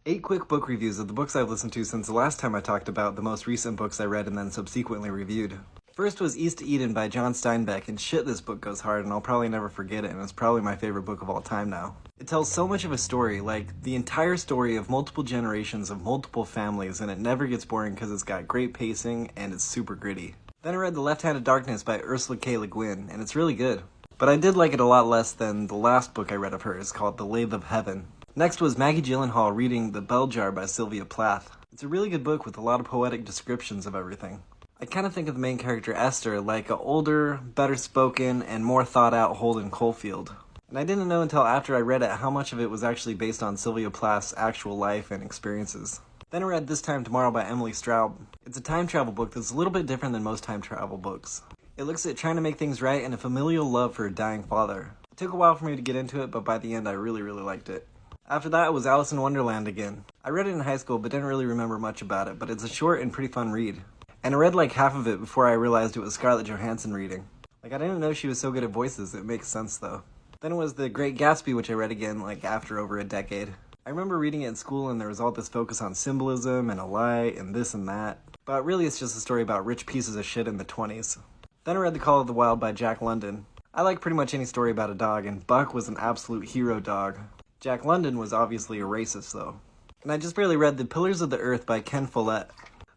8 quick book reviews of the books I've listened to since the last time I talked about the most recent books I read and then subsequently reviewed. First was East Eden by John Steinbeck, and shit, this book goes hard and I'll probably never forget it, and it's probably my favorite book of all time now. It tells so much of a story, like the entire story of multiple generations of multiple families, and it never gets boring because it's got great pacing and it's super gritty. Then I read The Left-Handed Darkness by Ursula K. Le Guin, and it's really good. But I did like it a lot less than the last book I read of hers, called The Lathe of Heaven. Next was Maggie Gyllenhaal reading The Bell Jar by Sylvia Plath. It's a really good book with a lot of poetic descriptions of everything. I kind of think of the main character Esther like a older, better spoken, and more thought out Holden Caulfield. And I didn't know until after I read it how much of it was actually based on Sylvia Plath's actual life and experiences. Then I read This Time Tomorrow by Emily Straub. It's a time travel book that's a little bit different than most time travel books. It looks at trying to make things right and a familial love for a dying father. It took a while for me to get into it, but by the end I really liked it. After that was Alice in Wonderland again. I read it in high school but didn't really remember much about it, but it's a short and pretty fun read. And I read like half of it before I realized it was Scarlett Johansson reading. I didn't know she was so good at voices. It makes sense though. Then it was The Great Gatsby, which I read again after over a decade. I remember reading it in school and there was all this focus on symbolism and a lie and this and that. But really it's just a story about rich pieces of shit in the 20s. Then I read The Call of the Wild by Jack London. I like pretty much any story about a dog, and Buck was an absolute hero dog. Jack London was obviously a racist though. And I just barely read The Pillars of the Earth by Ken Follett.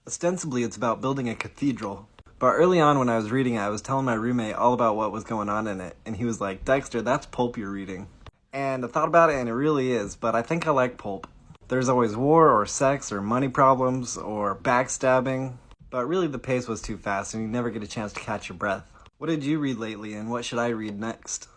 Ostensibly it's about building a cathedral. But early on when I was reading it, I was telling my roommate all about what was going on in it, and he was like, "Dexter, that's pulp you're reading." And I thought about it and it really is, but I think I like pulp. There's always war or sex or money problems or backstabbing, but really the pace was too fast and you never get a chance to catch your breath. What did you read lately and what should I read next?